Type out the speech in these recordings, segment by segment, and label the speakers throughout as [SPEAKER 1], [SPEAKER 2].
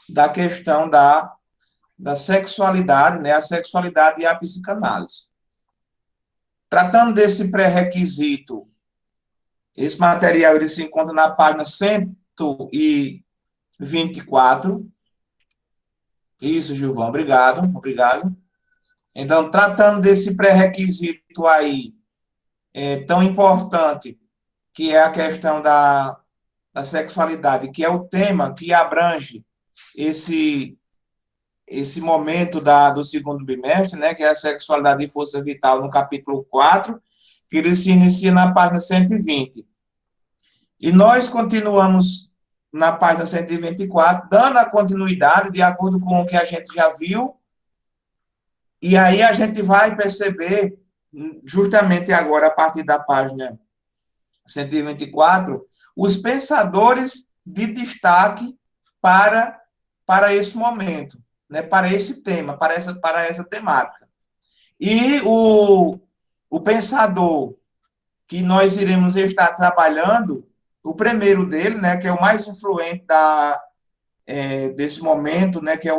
[SPEAKER 1] da questão da sexualidade, né, a sexualidade e a psicanálise. Tratando desse pré-requisito, esse material ele se encontra na página 124. Isso, Gilvão, obrigado. Então, tratando desse pré-requisito aí, tão importante, que é a questão da sexualidade, que é o tema que abrange esse momento do segundo bimestre, né, que é a sexualidade e força vital, no capítulo 4, que ele se inicia na página 120. E nós continuamos na página 124, dando a continuidade de acordo com o que a gente já viu, e aí a gente vai perceber, justamente agora, a partir da página 124, os pensadores de destaque para esse momento, né, para esse tema, para essa temática. E o pensador que nós iremos estar trabalhando, o primeiro dele, né, que é o mais influente desse momento, né, que é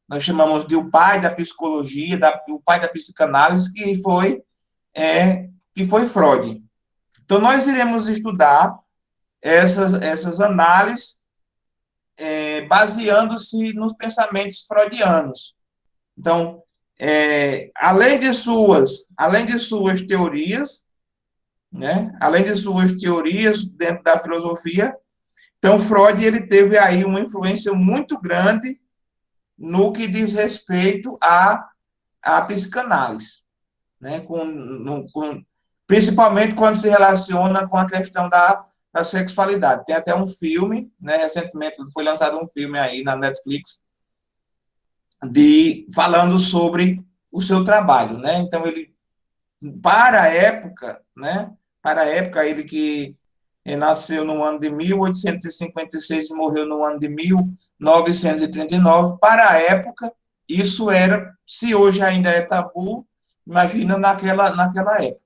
[SPEAKER 1] nós chamamos de o pai da psicologia, o pai da psicanálise, que foi Freud. Então, nós iremos estudar essas análises baseando-se nos pensamentos freudianos. Então, além de suas teorias, né, além de suas teorias dentro da filosofia, então Freud ele teve aí uma influência muito grande no que diz respeito à psicanálise, né, principalmente quando se relaciona com a questão da sexualidade. Tem até um filme, né, recentemente foi lançado um filme aí na Netflix, falando sobre o seu trabalho, né? Então, ele, para a época, ele que nasceu no ano de 1856 e morreu no ano de 1939, para a época, isso era, se hoje ainda é tabu, imagina naquela época.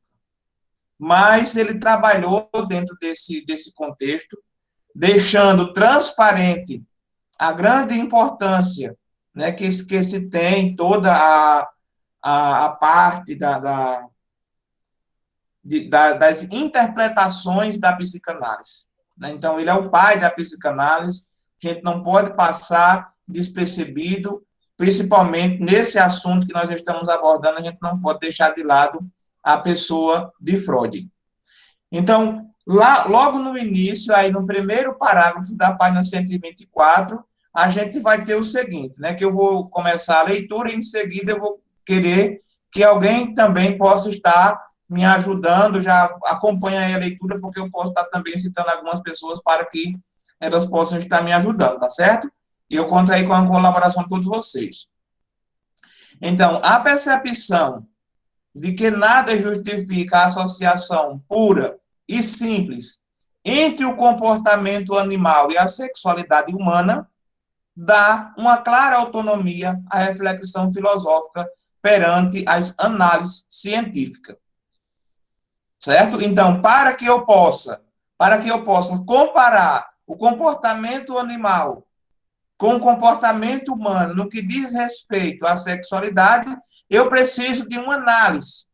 [SPEAKER 1] Mas ele trabalhou dentro desse contexto, deixando transparente a grande importância, né, que se tem toda a parte das interpretações da psicanálise. Né? Então, ele é o pai da psicanálise, a gente não pode passar despercebido, principalmente nesse assunto que nós estamos abordando, a gente não pode deixar de lado a pessoa de Freud. Então, logo no início, aí no primeiro parágrafo da página 124, a gente vai ter o seguinte, né, que eu vou começar a leitura e em seguida eu vou querer que alguém também possa estar me ajudando, já acompanha aí a leitura, porque eu posso estar também citando algumas pessoas para que elas possam estar me ajudando, tá certo? E eu conto aí com a colaboração de todos vocês. Então, a percepção de que nada justifica a associação pura e simples entre o comportamento animal e a sexualidade humana dá uma clara autonomia à reflexão filosófica perante as análises científicas. Certo? Então, para que eu possa comparar o comportamento animal com o comportamento humano no que diz respeito à sexualidade, eu preciso de uma análise.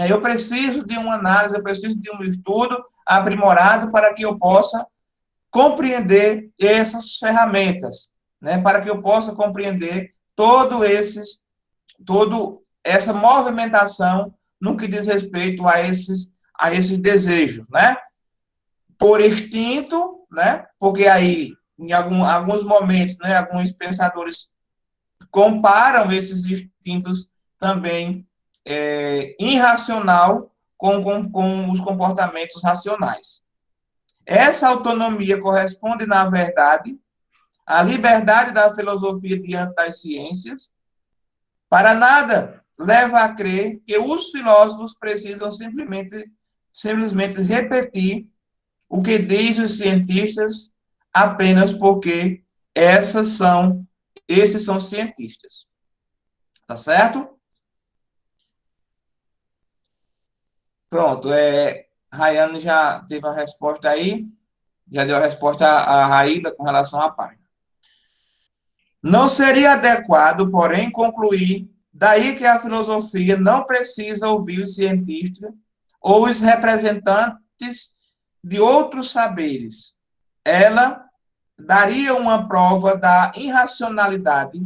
[SPEAKER 1] Eu preciso de um estudo aprimorado para que eu possa compreender essas ferramentas, né? Para que eu possa compreender toda essa movimentação no que diz respeito a esses desejos, né? Por instinto, né? Porque aí, em alguns momentos, né, alguns pensadores comparam esses instintos também irracional com os comportamentos racionais. Essa autonomia corresponde, na verdade, à liberdade da filosofia diante das ciências. Para nada leva a crer que os filósofos precisam simplesmente repetir o que dizem os cientistas apenas porque esses são cientistas. Tá certo? Pronto, Rayane já teve a resposta aí, já deu a resposta a Raíla com relação à página. Não seria adequado, porém, concluir daí que a filosofia não precisa ouvir os cientistas ou os representantes de outros saberes. Ela daria uma prova da irracionalidade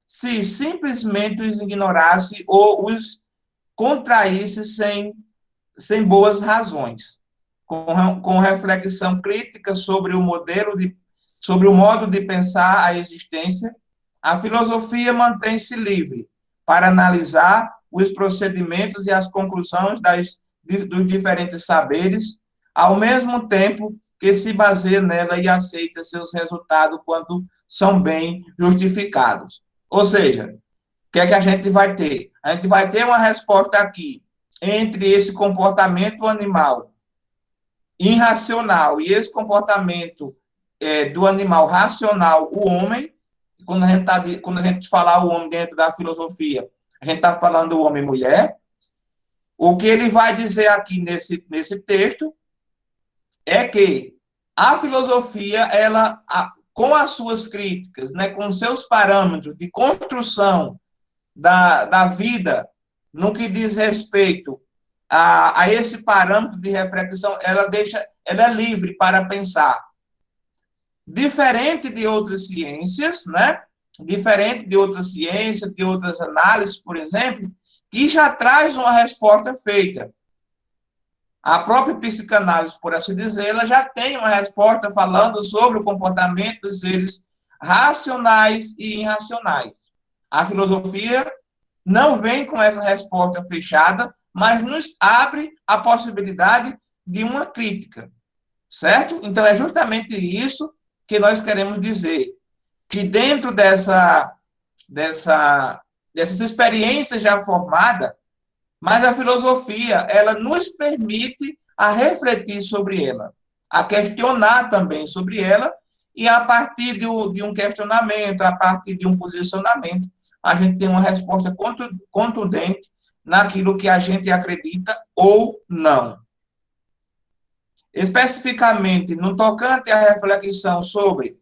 [SPEAKER 1] se simplesmente os ignorasse ou os contraísse sem boas razões, com reflexão crítica sobre o modo de pensar a existência. A filosofia mantém-se livre para analisar os procedimentos e as conclusões dos diferentes saberes, ao mesmo tempo que se baseia nela e aceita seus resultados quando são bem justificados. Ou seja, o que é que a gente vai ter? A gente vai ter uma resposta aqui entre esse comportamento animal irracional e esse comportamento do animal racional, o homem. Quando a gente falar o homem dentro da filosofia, a gente está falando o homem e mulher. O que ele vai dizer aqui nesse texto é que a filosofia, ela, com as suas críticas, né, com seus parâmetros de construção da vida, no que diz respeito a esse parâmetro de reflexão, ela é livre para pensar. Diferente de outras ciências, né? Diferente de outras ciências, de outras análises, por exemplo, que já traz uma resposta feita. A própria psicanálise, por assim dizer, ela já tem uma resposta falando sobre o comportamento dos seres racionais e irracionais. A filosofia não vem com essa resposta fechada, mas nos abre a possibilidade de uma crítica, certo? Então, é justamente isso que nós queremos dizer, que dentro dessas experiências já formadas, mas a filosofia, ela nos permite a refletir sobre ela, a questionar também sobre ela, e a partir de um questionamento, a partir de um posicionamento, a gente tem uma resposta contundente naquilo que a gente acredita ou não. Especificamente, no tocante à reflexão sobre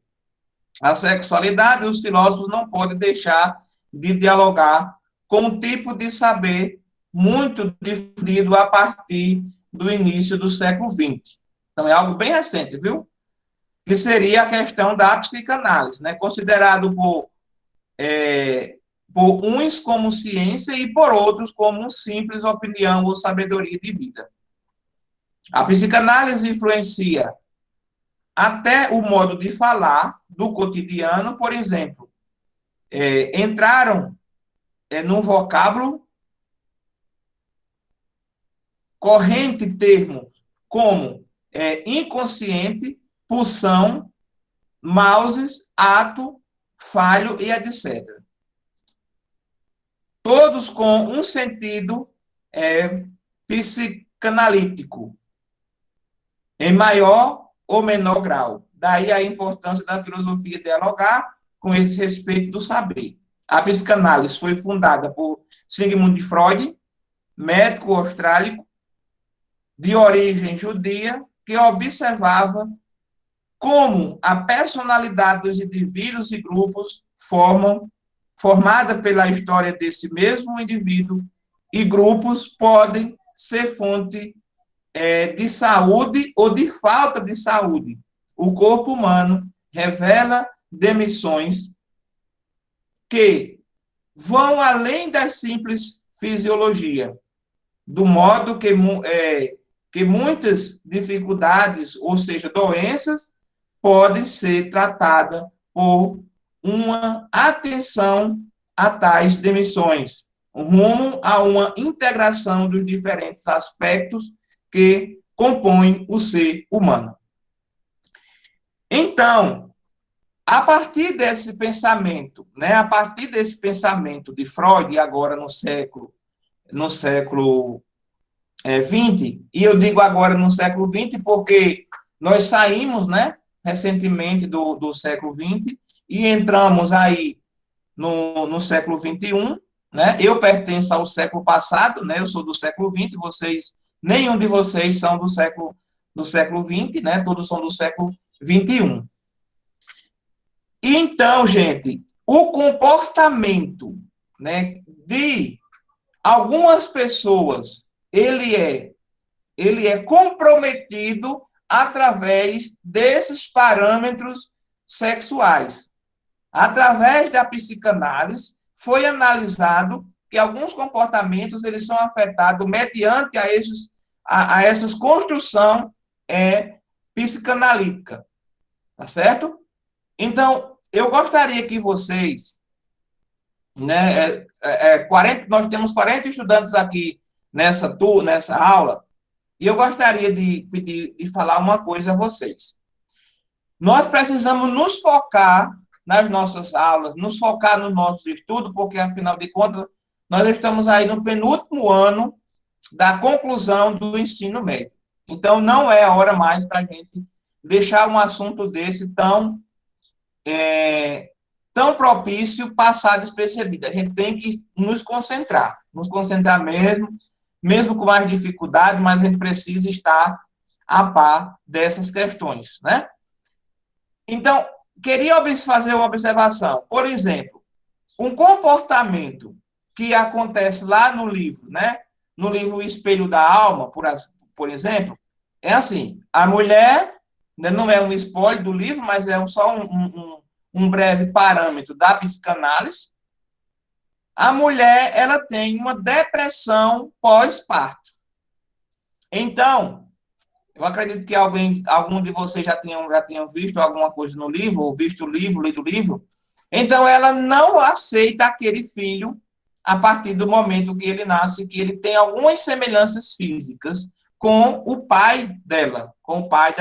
[SPEAKER 1] a sexualidade, os filósofos não podem deixar de dialogar com um tipo de saber muito difundido a partir do início do século XX. Então, é algo bem recente, viu? Que seria a questão da psicanálise, né? Considerado por uns como ciência e por outros como simples opinião ou sabedoria de vida. A psicanálise influencia até o modo de falar do cotidiano, por exemplo, entraram num vocábulo corrente termo como inconsciente, pulsão, mouses, ato, falho e etc. Todos com um sentido psicanalítico, em maior ou menor grau. Daí a importância da filosofia dialogar com esse respeito do saber. A psicanálise foi fundada por Sigmund Freud, médico austríaco, de origem judia, que observava como a personalidade dos indivíduos e grupos formada pela história desse mesmo indivíduo e grupos, podem ser fonte de saúde ou de falta de saúde. O corpo humano revela dimensões que vão além da simples fisiologia, do modo que muitas dificuldades, ou seja, doenças, podem ser tratadas por uma atenção a tais dimensões, rumo a uma integração dos diferentes aspectos que compõem o ser humano. Então, a partir desse pensamento, né, a partir desse pensamento de Freud, agora no século XX, e eu digo agora no século XX porque nós saímos, né, recentemente do século XX e entramos aí no século XXI, né? Eu pertenço ao século passado, né? Eu sou do século XX, nenhum de vocês são do século XX, né? Todos são do século XXI. E então, gente, o comportamento, né, de algumas pessoas, ele é comprometido através desses parâmetros sexuais. Através da psicanálise, foi analisado que alguns comportamentos eles são afetados mediante a essas construção psicanalítica, tá certo? Então, eu gostaria que vocês, né, 40, nós temos 40 estudantes aqui nessa aula, e eu gostaria de pedir e falar uma coisa a vocês. Nós precisamos nos focar nas nossas aulas, nos focar nos nossos estudos, porque, afinal de contas, nós estamos aí no penúltimo ano da conclusão do ensino médio. Então, não é a hora mais para a gente deixar um assunto desse tão propício passar despercebido. A gente tem que nos concentrar mesmo com mais dificuldade, mas a gente precisa estar a par dessas questões, né? Então, queria fazer uma observação. Por exemplo, um comportamento que acontece lá no livro, né? No livro O Espelho da Alma, por exemplo, é assim, a mulher, né, não é um spoiler do livro, mas é só um breve parâmetro da psicanálise. A mulher, ela tem uma depressão pós-parto. Então, eu acredito que algum de vocês já tinham visto alguma coisa no livro, ou visto o livro, lido o livro. Então, ela não aceita aquele filho a partir do momento que ele nasce, que ele tem algumas semelhanças físicas com o pai dela, com o pai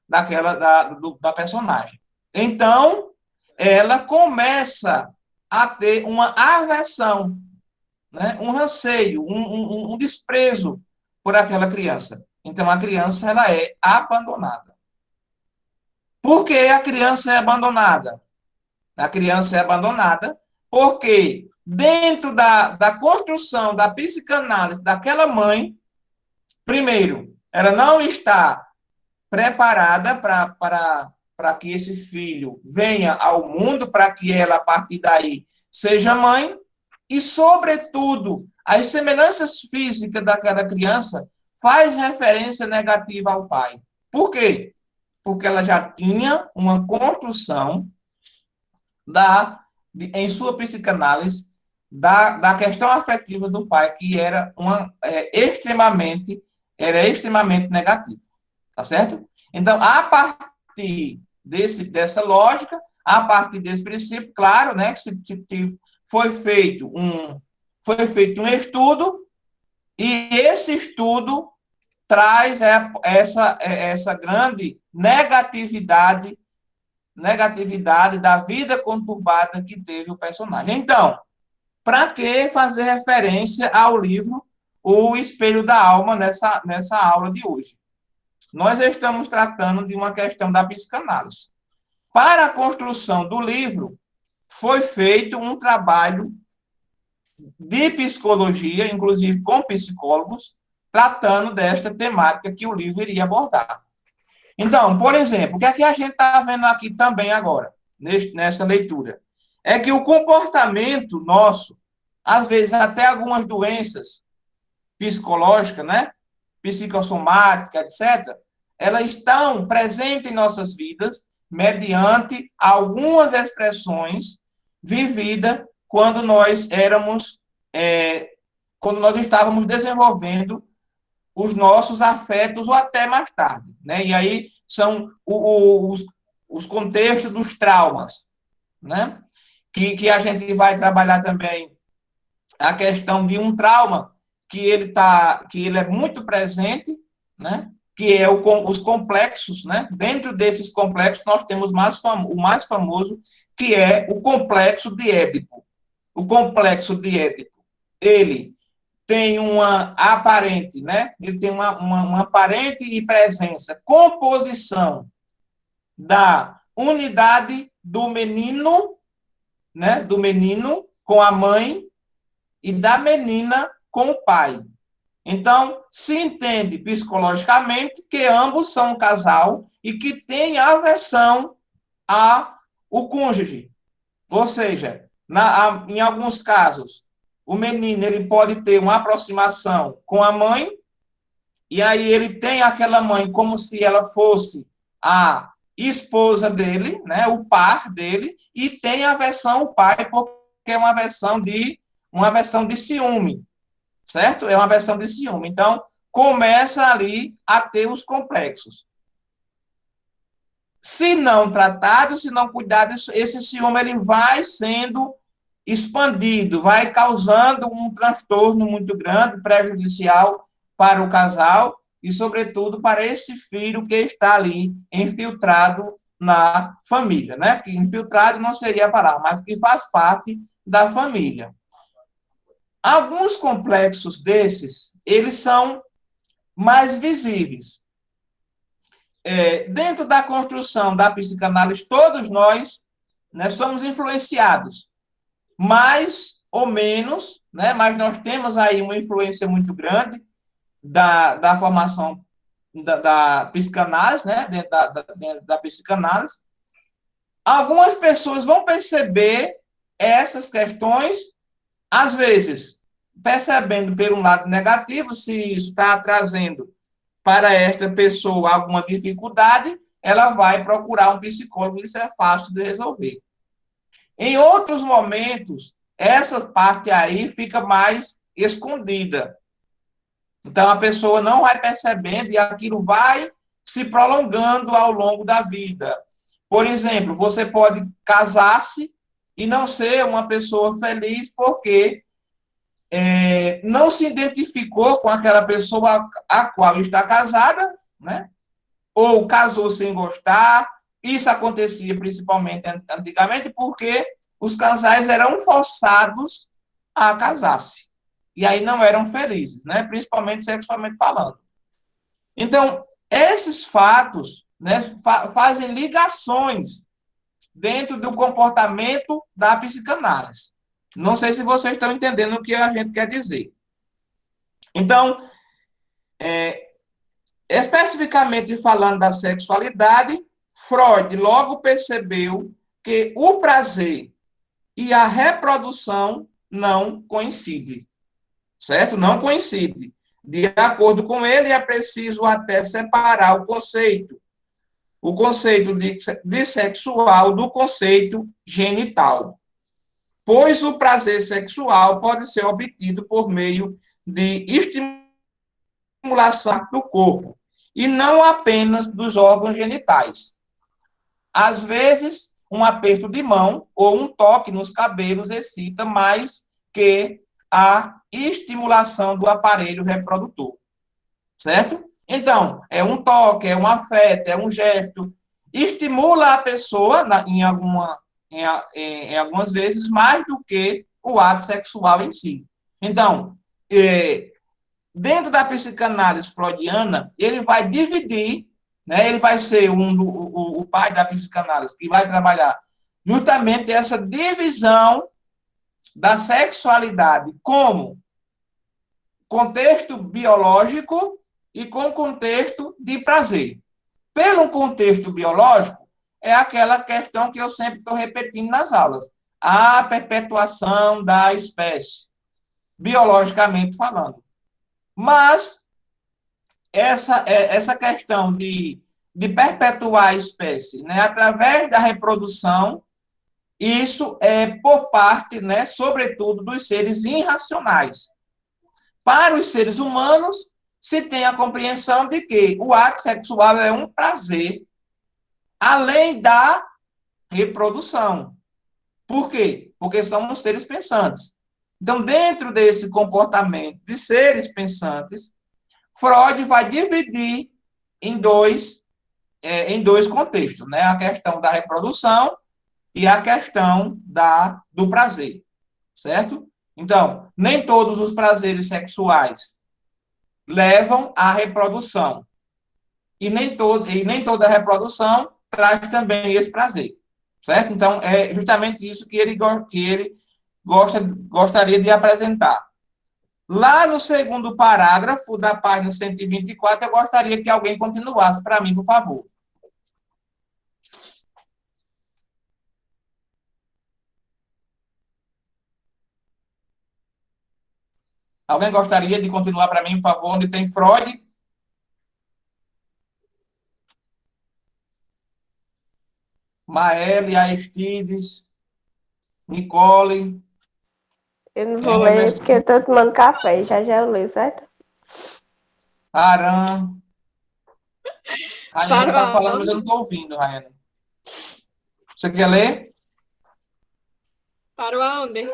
[SPEAKER 1] da personagem. Então, ela começa a ter uma aversão, né? Um receio, um desprezo por aquela criança. Então, a criança ela é abandonada. Por que a criança é abandonada? A criança é abandonada porque, dentro da construção da psicanálise daquela mãe, primeiro, ela não está preparada para que esse filho venha ao mundo, para que ela, a partir daí, seja mãe, e, sobretudo, as semelhanças físicas daquela criança faz referência negativa ao pai. Por quê? Porque ela já tinha uma construção em sua psicanálise da questão afetiva do pai, que era extremamente negativa. Tá certo? Então, a partir dessa lógica, a partir desse princípio, claro, né, foi feito um estudo, e esse estudo traz essa grande negatividade da vida conturbada que teve o personagem. Então, para que fazer referência ao livro O Espelho da Alma nessa aula de hoje? Nós estamos tratando de uma questão da psicanálise. Para a construção do livro, foi feito um trabalho de psicologia, inclusive com psicólogos, tratando desta temática que o livro iria abordar. Então, por exemplo, o que é que a gente está vendo aqui também agora, nessa leitura? É que o comportamento nosso, às vezes até algumas doenças psicológicas, né, psicossomáticas, etc., elas estão presentes em nossas vidas mediante algumas expressões vividas quando nós estávamos desenvolvendo os nossos afetos ou até mais tarde, né? E aí são os contextos dos traumas, né? Que a gente vai trabalhar também a questão de um trauma que ele é muito presente, né? Que é os complexos, né? Dentro desses complexos nós temos o mais famoso, que é o complexo de Édipo. O complexo de Édipo, ele tem uma aparente, né? Ele tem uma aparente e presença, composição da unidade do menino, né? Do menino com a mãe e da menina com o pai. Então, se entende psicologicamente que ambos são um casal e que têm aversão ao cônjuge. Ou seja, em alguns casos, o menino ele pode ter uma aproximação com a mãe, e aí ele tem aquela mãe como se ela fosse a esposa dele, né, o par dele, e tem a versão o pai, porque é uma versão de ciúme, certo? É uma versão de ciúme. Então, começa ali a ter os complexos. Se não tratado, se não cuidado, esse ciúme ele vai sendo expandido, vai causando um transtorno muito grande, prejudicial para o casal e, sobretudo, para esse filho que está ali infiltrado na família, né? Que infiltrado não seria a palavra, mas que faz parte da família. Alguns complexos desses, eles são mais visíveis. Dentro da construção da psicanálise, todos nós, né, somos influenciados, mais ou menos, né, mas nós temos aí uma influência muito grande da formação da psicanálise, né, dentro da psicanálise. Algumas pessoas vão perceber essas questões, às vezes, percebendo pelo lado negativo, se isso está trazendo para esta pessoa alguma dificuldade, ela vai procurar um psicólogo, isso é fácil de resolver. Em outros momentos, essa parte aí fica mais escondida. Então, a pessoa não vai percebendo e aquilo vai se prolongando ao longo da vida. Por exemplo, você pode casar-se e não ser uma pessoa feliz porque não se identificou com aquela pessoa a qual está casada, né? Ou casou sem gostar. Isso acontecia principalmente antigamente porque os casais eram forçados a casar-se. E aí não eram felizes, né? Principalmente sexualmente falando. Então, esses fatos, né, fazem ligações dentro do comportamento da psicanálise. Não sei se vocês estão entendendo o que a gente quer dizer. Então, especificamente falando da sexualidade, Freud logo percebeu que o prazer e a reprodução não coincidem, certo? Não coincidem. De acordo com ele, é preciso até separar o conceito de sexual do conceito genital, pois o prazer sexual pode ser obtido por meio de estimulação do corpo, e não apenas dos órgãos genitais. Às vezes, um aperto de mão ou um toque nos cabelos excita mais que a estimulação do aparelho reprodutor, certo? Então, é um toque, é um afeto, é um gesto, estimula a pessoa em algumas vezes mais do que o ato sexual em si. Então, dentro da psicanálise freudiana, ele vai dividir, né, ele vai ser o pai da psicanálise, que vai trabalhar justamente essa divisão da sexualidade como contexto biológico e com contexto de prazer. Pelo contexto biológico, é aquela questão que eu sempre estou repetindo nas aulas, a perpetuação da espécie, biologicamente falando. Mas essa questão de perpetuar a espécie, né, através da reprodução, isso é por parte, né, sobretudo, dos seres irracionais. Para os seres humanos, se tem a compreensão de que o ato sexual é um prazer, além da reprodução. Por quê? Porque somos seres pensantes. Então, dentro desse comportamento de seres pensantes, Freud vai dividir em dois contextos, né? A questão da reprodução e a questão do prazer, certo? Então, nem todos os prazeres sexuais levam à reprodução. E nem toda reprodução traz também esse prazer, certo? Então, é justamente isso que ele gostaria de apresentar. Lá no segundo parágrafo da página 124, eu gostaria que alguém continuasse para mim, por favor. Alguém gostaria de continuar para mim, por favor, onde tem Freud? Maele, Aristides, Nicole,
[SPEAKER 2] Eu não vou ler
[SPEAKER 1] Emerson,
[SPEAKER 2] porque eu tô tomando café. Já já eu leio, certo?
[SPEAKER 1] Aran. Rayane está
[SPEAKER 3] Para
[SPEAKER 1] falando, mas eu não
[SPEAKER 3] onde?
[SPEAKER 1] estou ouvindo, Rayane. Você quer ler?
[SPEAKER 3] Para aonde?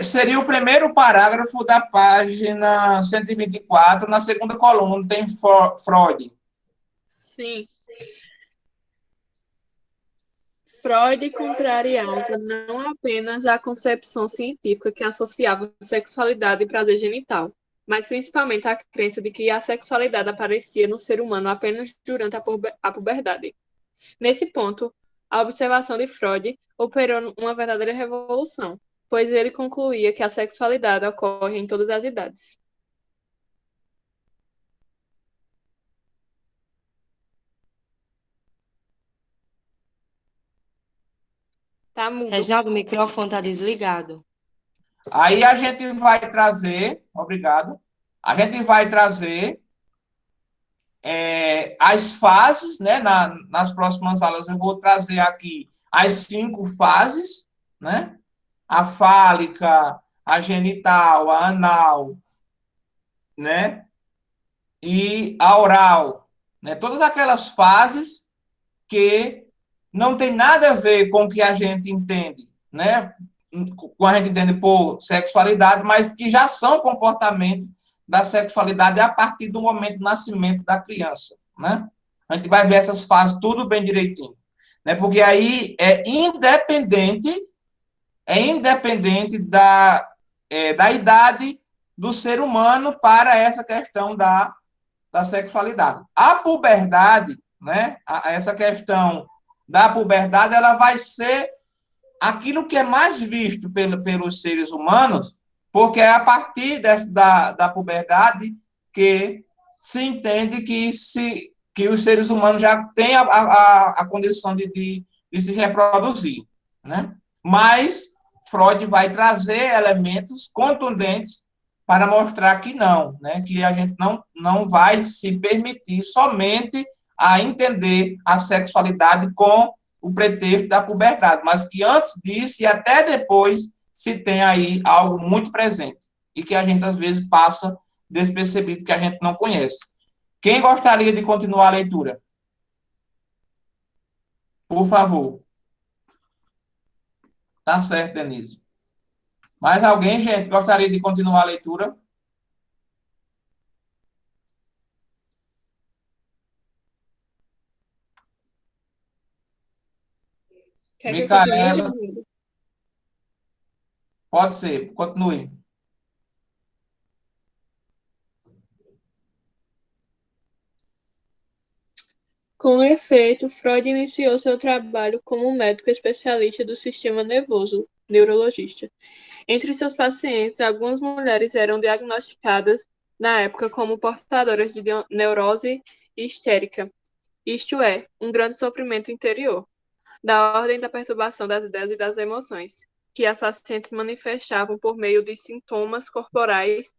[SPEAKER 1] Seria o primeiro parágrafo da página 124, na segunda coluna, tem Freud.
[SPEAKER 3] Sim. Freud contrariava não apenas a concepção científica que associava sexualidade e prazer genital, mas principalmente a crença de que a sexualidade aparecia no ser humano apenas durante a puberdade. Nesse ponto, a observação de Freud operou uma verdadeira revolução, pois ele concluía que a sexualidade ocorre em todas as idades. Tá mudo.
[SPEAKER 4] Reginaldo, o microfone está desligado.
[SPEAKER 1] Aí a gente vai trazer, obrigado, a gente vai trazer as fases, né? Nas próximas aulas eu vou trazer aqui as 5 fases, né? A fálica, a genital, a anal, né? E a oral, né? Todas aquelas fases que não tem nada a ver com o que a gente entende, né? Com a gente entende por sexualidade, mas que já são comportamentos da sexualidade a partir do momento do nascimento da criança, né? A gente vai ver essas fases tudo bem direitinho, né? Porque aí é independente da idade do ser humano para essa questão da sexualidade. A puberdade, né? Essa questão da puberdade, ela vai ser aquilo que é mais visto pelos seres humanos, porque é a partir da puberdade que se entende que os seres humanos já têm a condição de se reproduzir, né? Mas Freud vai trazer elementos contundentes para mostrar que não, né? Que a gente não vai se permitir somente a entender a sexualidade com o pretexto da puberdade, mas que antes disso e até depois se tem aí algo muito presente e que a gente às vezes passa despercebido, que a gente não conhece. Quem gostaria de continuar a leitura? Por favor. Tá certo, Denise. Mais alguém, gente, gostaria de continuar a leitura?
[SPEAKER 3] Quer que eu continue,
[SPEAKER 1] Micaela,
[SPEAKER 3] Reginaldo?
[SPEAKER 1] pode ser, continue.
[SPEAKER 3] Com efeito, Freud iniciou seu trabalho como médico especialista do sistema nervoso, neurologista. Entre seus pacientes, algumas mulheres eram diagnosticadas na época como portadoras de neurose histérica, isto é, um grande sofrimento interior, da ordem da perturbação das ideias e das emoções, que as pacientes manifestavam por meio de sintomas corporais,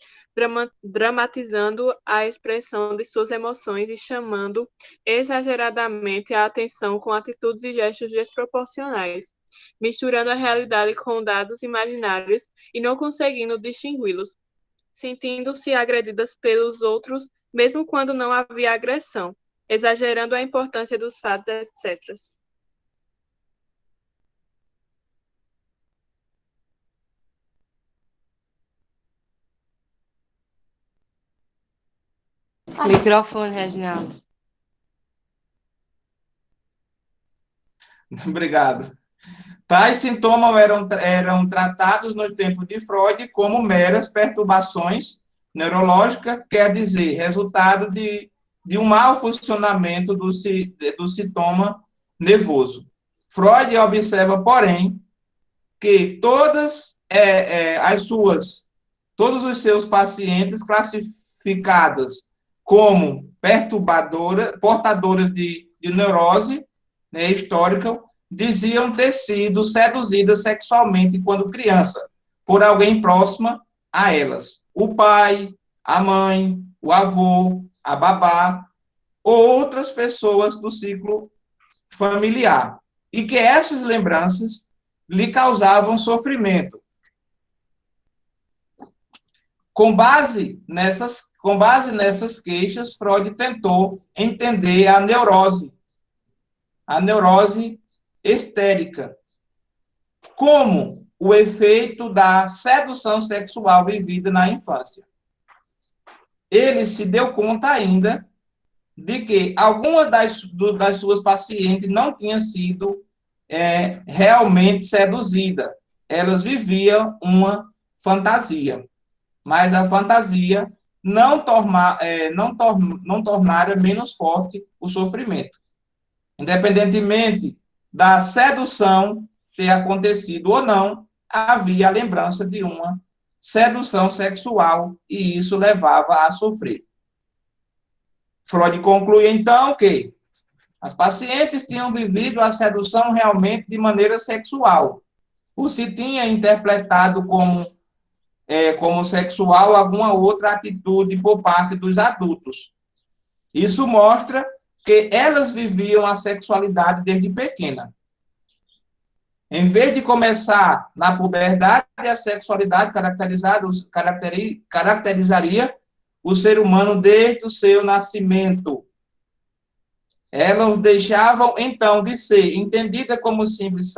[SPEAKER 3] dramatizando a expressão de suas emoções e chamando exageradamente a atenção com atitudes e gestos desproporcionais, misturando a realidade com dados imaginários e não conseguindo distingui-los, sentindo-se agredidas pelos outros, mesmo quando não havia agressão, exagerando a importância dos fatos, etc.
[SPEAKER 4] Microfone, Reginaldo.
[SPEAKER 1] Obrigado. Tais sintomas eram tratados no tempo de Freud como meras perturbações neurológicas, quer dizer, resultado de um mau funcionamento do sintoma nervoso. Freud observa, porém, que todos os seus pacientes classificadas como portadoras de neurose, né, histórica, diziam ter sido seduzidas sexualmente quando criança, por alguém próximo a elas. O pai, a mãe, o avô, a babá, ou outras pessoas do ciclo familiar. E que essas lembranças lhe causavam sofrimento. Com base nessas queixas, Freud tentou entender a neurose histérica, como o efeito da sedução sexual vivida na infância. Ele se deu conta ainda de que alguma das suas pacientes não tinha sido realmente seduzida. Elas viviam uma fantasia, mas a fantasia não tornara menos forte o sofrimento. Independentemente da sedução ter acontecido ou não, havia a lembrança de uma sedução sexual e isso levava a sofrer. Freud conclui, então, que as pacientes tinham vivido a sedução realmente de maneira sexual, ou se tinha interpretado como sexual alguma outra atitude por parte dos adultos. Isso mostra que elas viviam a sexualidade desde pequena. Em vez de começar na puberdade, a sexualidade caracterizaria o ser humano desde o seu nascimento. Elas deixavam, então, de ser entendida como simples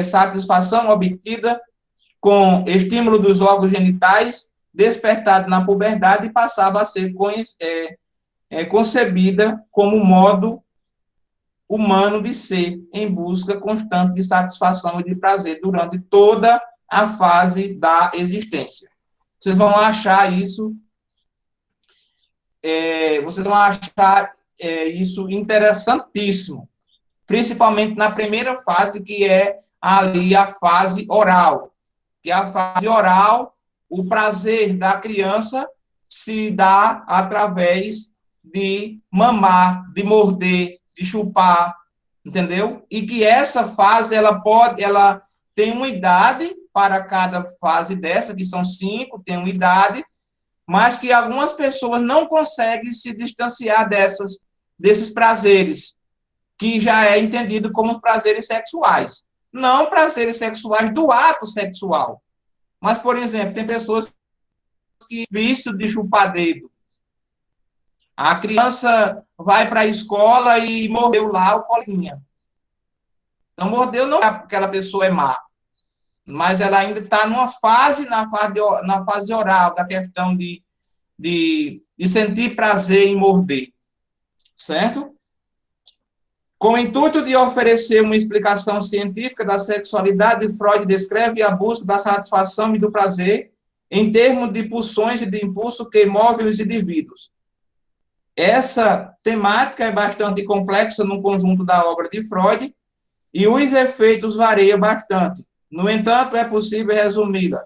[SPEAKER 1] satisfação obtida com estímulo dos órgãos genitais, despertado na puberdade, e passava a ser concebida como modo humano de ser, em busca constante de satisfação e de prazer durante toda a fase da existência. Vocês vão achar isso isso interessantíssimo, principalmente na primeira fase, que é ali a fase oral. Que a fase oral, o prazer da criança se dá através de mamar, de morder, de chupar, entendeu? E que essa fase, ela tem uma idade para cada fase dessa, que são 5, tem uma idade, mas que algumas pessoas não conseguem se distanciar desses prazeres, que já é entendido como os prazeres sexuais. Não prazeres sexuais do ato sexual. Mas, por exemplo, tem pessoas que vício de chupar dedo. A criança vai para a escola e mordeu lá o colinha. Então, mordeu não é porque aquela pessoa é má, mas ela ainda está na fase oral, da questão de sentir prazer em morder. Certo? Com o intuito de oferecer uma explicação científica da sexualidade, Freud descreve a busca da satisfação e do prazer em termos de pulsões e de impulso que movem os indivíduos. Essa temática é bastante complexa no conjunto da obra de Freud e os efeitos variam bastante. No entanto, é possível resumi-la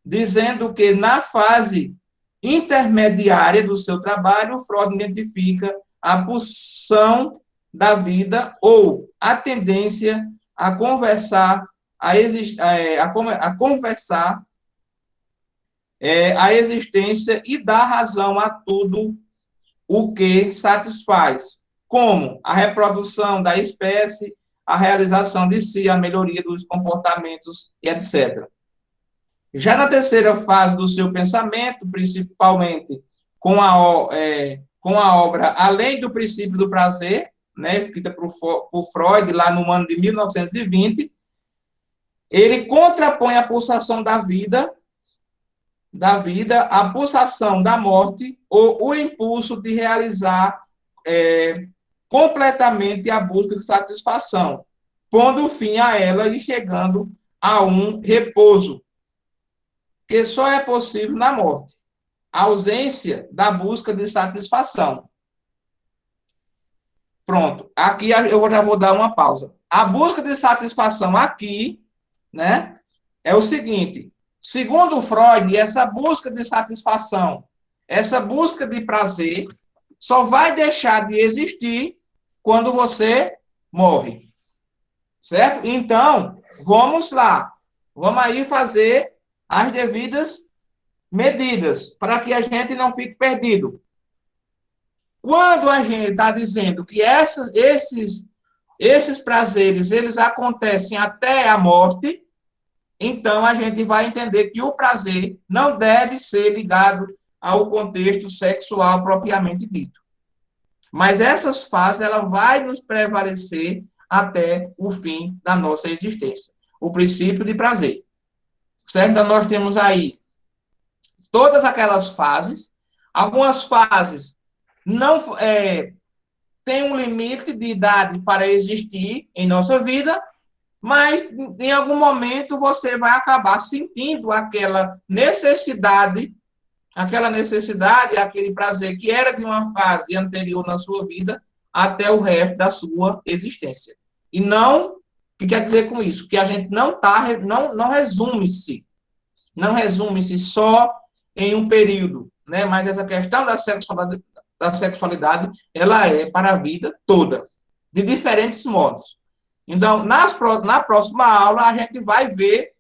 [SPEAKER 1] dizendo que na fase intermediária do seu trabalho, Freud identifica a pulsão da vida ou a tendência a conversar, a existência e dar razão a tudo o que satisfaz, como a reprodução da espécie, a realização de si, a melhoria dos comportamentos, etc. Já na terceira fase do seu pensamento, principalmente com a obra Além do Princípio do Prazer, né, escrita por Freud, lá no ano de 1920, ele contrapõe a pulsação da vida, à pulsação da morte, ou o impulso de realizar completamente a busca de satisfação, pondo fim a ela e chegando a um repouso, que só é possível na morte, a ausência da busca de satisfação. Pronto, aqui eu já vou dar uma pausa. A busca de satisfação aqui, né, é o seguinte: segundo Freud, essa busca de satisfação, essa busca de prazer, só vai deixar de existir quando você morre. Certo? Então, vamos lá. Vamos aí fazer as devidas medidas, para que a gente não fique perdido. Quando a gente está dizendo que esses prazeres, eles acontecem até a morte, então a gente vai entender que o prazer não deve ser ligado ao contexto sexual propriamente dito. Mas essas fases, ela vai nos prevalecer até o fim da nossa existência. O princípio de prazer. Certo? Então, nós temos aí todas aquelas fases. Algumas fases não têm um limite de idade para existir em nossa vida, mas em algum momento você vai acabar sentindo aquela necessidade, aquele prazer que era de uma fase anterior na sua vida até o resto da sua existência. E não, o que quer dizer com isso? Que a gente não resume-se só em um período, né? Mas essa questão da sexualidade, ela é para a vida toda, de diferentes modos. Então, na próxima aula, a gente vai ver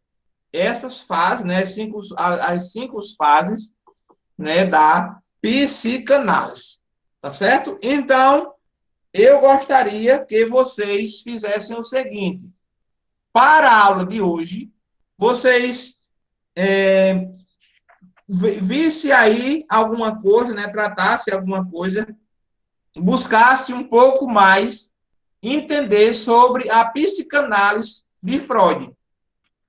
[SPEAKER 1] essas fases, né, as cinco fases, né, da psicanálise. Tá certo? Então, eu gostaria que vocês fizessem o seguinte. Para a aula de hoje, vocês visse aí alguma coisa, né, tratasse alguma coisa, buscasse um pouco mais entender sobre a psicanálise de Freud.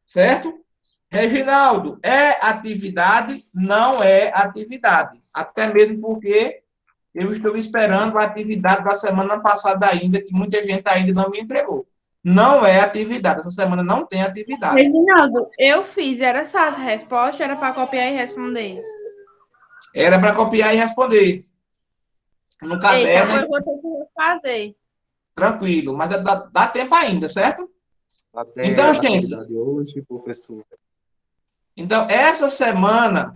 [SPEAKER 1] Certo? Reginaldo, é atividade? Não é atividade. Até mesmo porque eu estou esperando a atividade da semana passada ainda, que muita gente ainda não me entregou. Não é atividade. Essa semana não tem atividade.
[SPEAKER 5] Reginaldo, eu fiz, era só as respostas, era para copiar e responder.
[SPEAKER 1] Era para copiar e responder. No caderno.
[SPEAKER 5] Eita, eu vou ter que refazer.
[SPEAKER 1] Tranquilo, mas dá tempo ainda, certo?
[SPEAKER 6] Até
[SPEAKER 1] então,
[SPEAKER 6] a
[SPEAKER 1] gente.
[SPEAKER 6] atividade hoje, professor.
[SPEAKER 1] Então, essa semana,